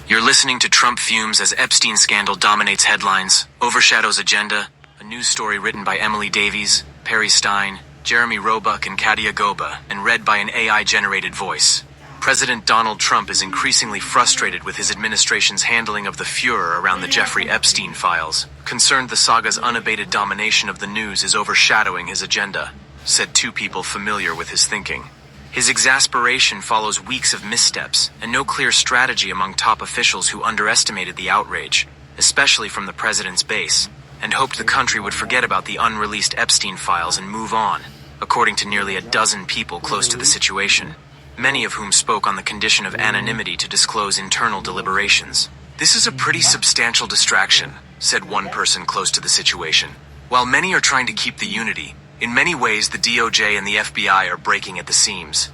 You're listening to Trump Fumes as Epstein scandal dominates headlines, overshadows agenda, a news story written by Emily Davies, Perry Stein, Jeremy Roebuck, and Katia Goba, and read by an AI-generated voice. President Donald Trump is increasingly frustrated with his administration's handling of the furor around the Jeffrey Epstein files, concerned the saga's unabated domination of the news is overshadowing his agenda, said two people familiar with his thinking. His exasperation follows weeks of missteps and no clear strategy among top officials who underestimated the outrage, especially from the president's base, and hoped the country would forget about the unreleased Epstein files and move on, according to nearly a dozen people close to the situation, many of whom spoke on the condition of anonymity to disclose internal deliberations. "This is a pretty substantial distraction," said one person close to the situation. "While many are trying to keep the unity, in many ways the DOJ and the FBI are breaking at the seams.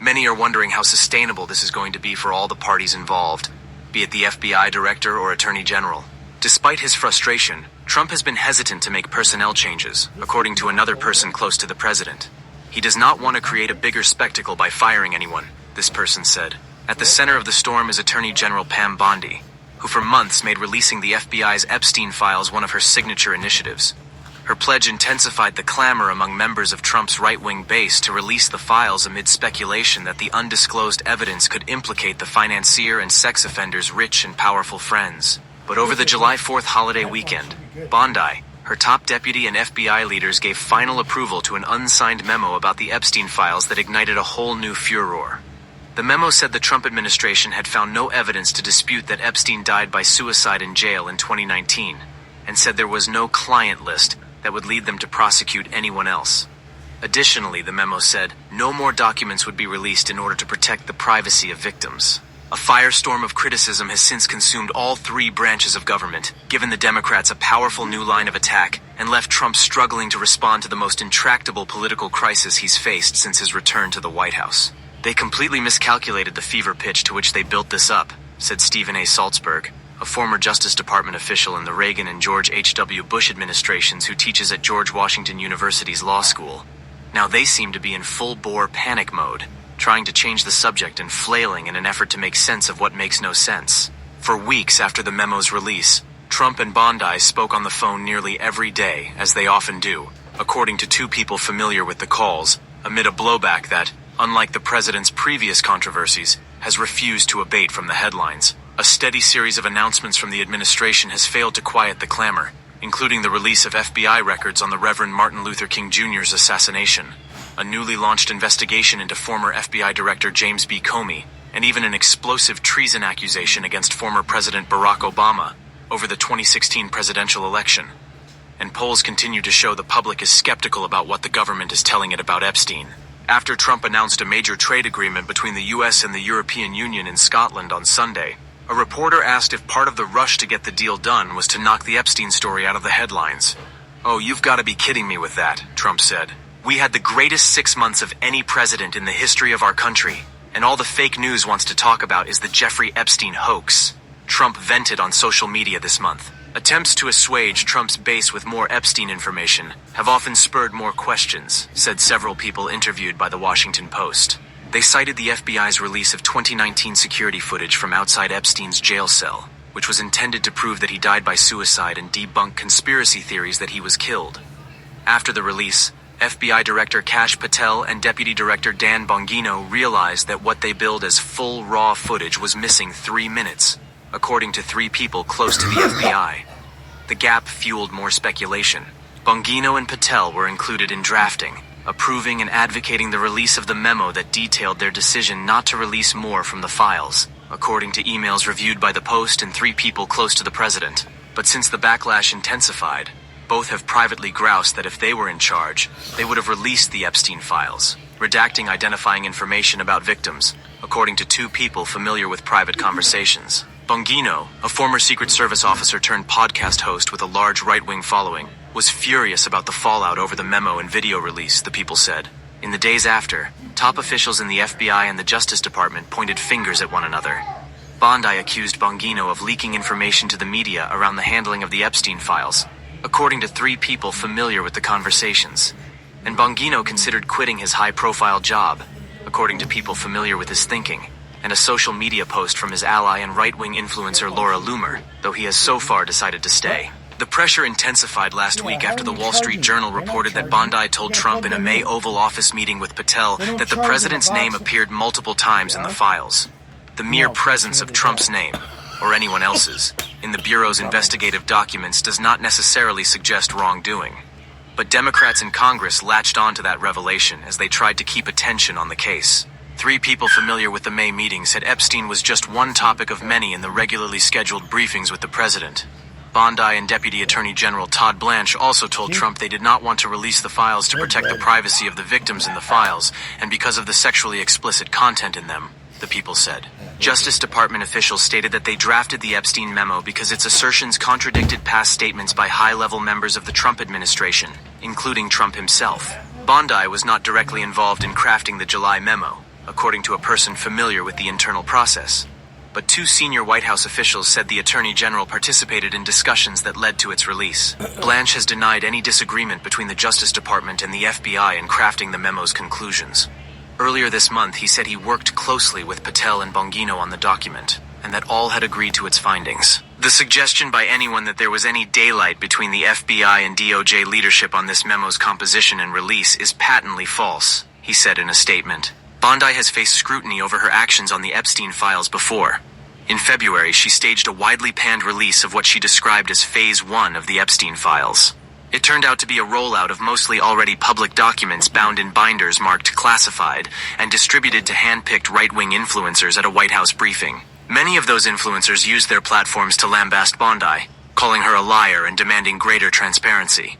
Many are wondering how sustainable this is going to be for all the parties involved, be it the FBI director or attorney general." Despite his frustration, Trump has been hesitant to make personnel changes, according to another person close to the president. He does not want to create a bigger spectacle by firing anyone, this person said. At the center of the storm is Attorney General Pam Bondi, who for months made releasing the FBI's Epstein files one of her signature initiatives. Her pledge intensified the clamor among members of Trump's right-wing base to release the files amid speculation that the undisclosed evidence could implicate the financier and sex offender's rich and powerful friends. But over the July 4th holiday weekend, Bondi, her top deputy, and FBI leaders gave final approval to an unsigned memo about the Epstein files that ignited a whole new furor. The memo said the Trump administration had found no evidence to dispute that Epstein died by suicide in jail in 2019, and said there was no client list that would lead them to prosecute anyone else. Additionally, the memo said no more documents would be released in order to protect the privacy of victims. A firestorm of criticism has since consumed all three branches of government, given the Democrats a powerful new line of attack, and left Trump struggling to respond to the most intractable political crisis he's faced since his return to the White House. "They completely miscalculated the fever pitch to which they built this up," said Stephen A. Salzberg, a former Justice Department official in the Reagan and George H.W. Bush administrations who teaches at George Washington University's law school. "Now they seem to be in full-bore panic mode, trying to change the subject and flailing in an effort to make sense of what makes no sense." For weeks after the memo's release, Trump and Bondi spoke on the phone nearly every day, as they often do, according to two people familiar with the calls, amid a blowback that, unlike the president's previous controversies, has refused to abate from the headlines. A steady series of announcements from the administration has failed to quiet the clamor, including the release of FBI records on the Reverend Martin Luther King Jr.'s assassination, a newly launched investigation into former FBI Director James B. Comey, and even an explosive treason accusation against former President Barack Obama over the 2016 presidential election. And polls continue to show the public is skeptical about what the government is telling it about Epstein. After Trump announced a major trade agreement between the U.S. and the European Union in Scotland on Sunday, a reporter asked if part of the rush to get the deal done was to knock the Epstein story out of the headlines. "Oh, you've got to be kidding me with that," Trump said. "We had the greatest 6 months of any president in the history of our country, and all the fake news wants to talk about is the Jeffrey Epstein hoax," Trump vented on social media this month. Attempts to assuage Trump's base with more Epstein information have often spurred more questions, said several people interviewed by the Washington Post. They cited the FBI's release of 2019 security footage from outside Epstein's jail cell, which was intended to prove that he died by suicide and debunk conspiracy theories that he was killed. After the release, FBI Director Kash Patel and Deputy Director Dan Bongino realized that what they billed as full raw footage was missing 3 minutes, according to three people close to the FBI. The gap fueled more speculation. Bongino and Patel were included in drafting, approving and advocating the release of the memo that detailed their decision not to release more from the files, according to emails reviewed by the Post and three people close to the president. But since the backlash intensified, both have privately groused that if they were in charge, they would have released the Epstein files, redacting identifying information about victims, according to two people familiar with private conversations. Bongino, a former Secret Service officer turned podcast host with a large right-wing following, was furious about the fallout over the memo and video release, the people said. In the days after, top officials in the FBI and the Justice Department pointed fingers at one another. Bondi accused Bongino of leaking information to the media around the handling of the Epstein files, according to three people familiar with the conversations. And Bongino considered quitting his high-profile job, according to people familiar with his thinking. and a social media post from his ally and right-wing influencer Laura Loomer, though he has so far decided to stay. The pressure intensified last week after the Wall Street Journal reported that Bondi told Trump in a May Oval Office meeting with Patel that the president's name appeared multiple times in the files. The mere presence of Trump's name, or anyone else's, in the Bureau's investigative documents does not necessarily suggest wrongdoing. But Democrats in Congress latched onto that revelation as they tried to keep attention on the case. 3 people familiar with the May meeting said Epstein was just one topic of many in the regularly scheduled briefings with the president. Bondi and Deputy Attorney General Todd Blanche also told Trump they did not want to release the files to protect the privacy of the victims in the files, and because of the sexually explicit content in them, the people said. Justice Department officials stated that they drafted the Epstein memo because its assertions contradicted past statements by high-level members of the Trump administration, including Trump himself. Bondi was not directly involved in crafting the July memo, according to a person familiar with the internal process. But 2 senior White House officials said the Attorney General participated in discussions that led to its release. Blanche has denied any disagreement between the Justice Department and the FBI in crafting the memo's conclusions. Earlier this month, he said he worked closely with Patel and Bongino on the document, and that all had agreed to its findings. The suggestion by anyone that there was any daylight between the FBI and DOJ leadership on this memo's composition and release is patently false, he said in a statement. Bondi has faced scrutiny over her actions on the Epstein files before. In February, she staged a widely panned release of what she described as Phase 1 of the Epstein files. It turned out to be a rollout of mostly already public documents bound in binders marked classified and distributed to hand-picked right-wing influencers at a White House briefing. Many of those influencers used their platforms to lambast Bondi, calling her a liar and demanding greater transparency.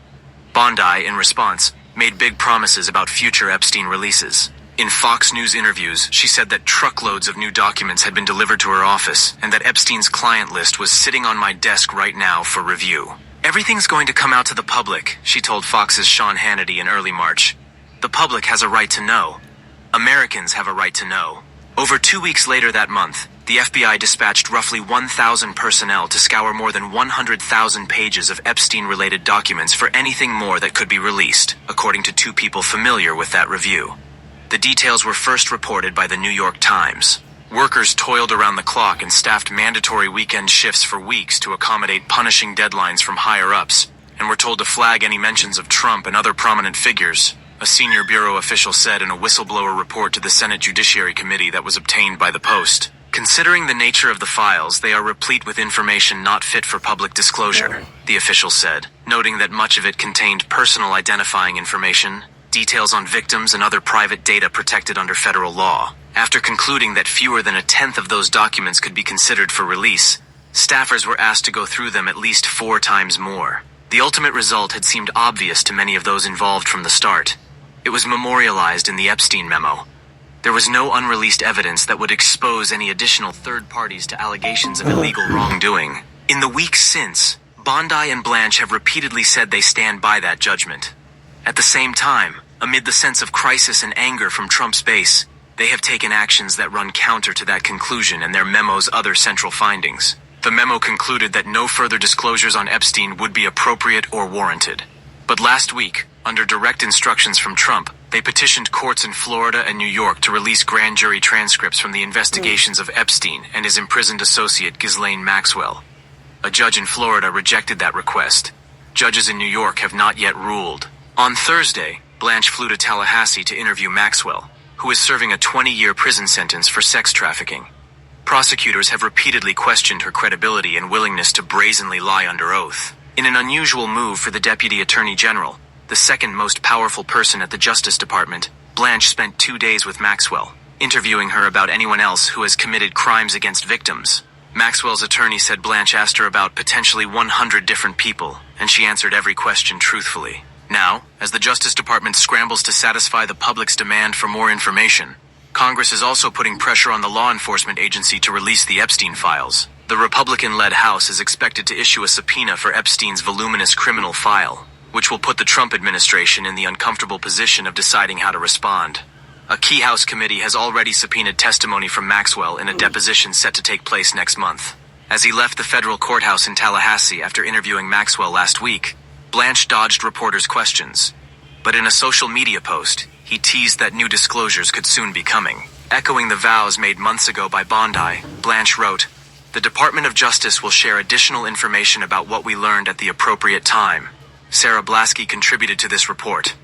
Bondi, in response, made big promises about future Epstein releases. In Fox News interviews, she said that truckloads of new documents had been delivered to her office and that Epstein's client list was sitting on my desk right now for review. Everything's going to come out to the public, she told Fox's Sean Hannity in early March. The public has a right to know. Americans have a right to know. Over 2 weeks later that month, the FBI dispatched roughly 1,000 personnel to scour more than 100,000 pages of Epstein-related documents for anything more that could be released, according to 2 people familiar with that review. The details were first reported by the New York Times. Workers toiled around the clock and staffed mandatory weekend shifts for weeks to accommodate punishing deadlines from higher-ups, and were told to flag any mentions of Trump and other prominent figures, a senior Bureau official said in a whistleblower report to the Senate Judiciary Committee that was obtained by the Post. Considering the nature of the files, they are replete with information not fit for public disclosure, the official said, noting that much of it contained personal identifying information, details on victims and other private data protected under federal law. After concluding that fewer than 1/10 of those documents could be considered for release, staffers were asked to go through them at least 4 times more. The ultimate result had seemed obvious to many of those involved from the start. It was memorialized in the Epstein memo. There was no unreleased evidence that would expose any additional third parties to allegations of illegal wrongdoing. In the weeks since, Bondi and Blanche have repeatedly said they stand by that judgment. At the same time, amid the sense of crisis and anger from Trump's base, they have taken actions that run counter to that conclusion and their memo's other central findings. The memo concluded that no further disclosures on Epstein would be appropriate or warranted. But last week, under direct instructions from Trump, they petitioned courts in Florida and New York to release grand jury transcripts from the investigations of Epstein and his imprisoned associate Ghislaine Maxwell. A judge in Florida rejected that request. Judges in New York have not yet ruled. On Thursday, Blanche flew to Tallahassee to interview Maxwell, who is serving a 20-year prison sentence for sex trafficking. Prosecutors have repeatedly questioned her credibility and willingness to brazenly lie under oath. In an unusual move for the Deputy Attorney General, the second most powerful person at the Justice Department, Blanche spent 2 days with Maxwell, interviewing her about anyone else who has committed crimes against victims. Maxwell's attorney said Blanche asked her about potentially 100 different people, and she answered every question truthfully. Now, as the Justice Department scrambles to satisfy the public's demand for more information, Congress is also putting pressure on the law enforcement agency to release the Epstein files. The Republican-led House is expected to issue a subpoena for Epstein's voluminous criminal file, which will put the Trump administration in the uncomfortable position of deciding how to respond. A key House committee has already subpoenaed testimony from Maxwell in a deposition set to take place next month. As he left the federal courthouse in Tallahassee after interviewing Maxwell last week, Blanche dodged reporters' questions. But in a social media post, he teased that new disclosures could soon be coming. Echoing the vows made months ago by Bondi, Blanche wrote, "The Department of Justice will share additional information about what we learned at the appropriate time." Sarah Blasky contributed to this report.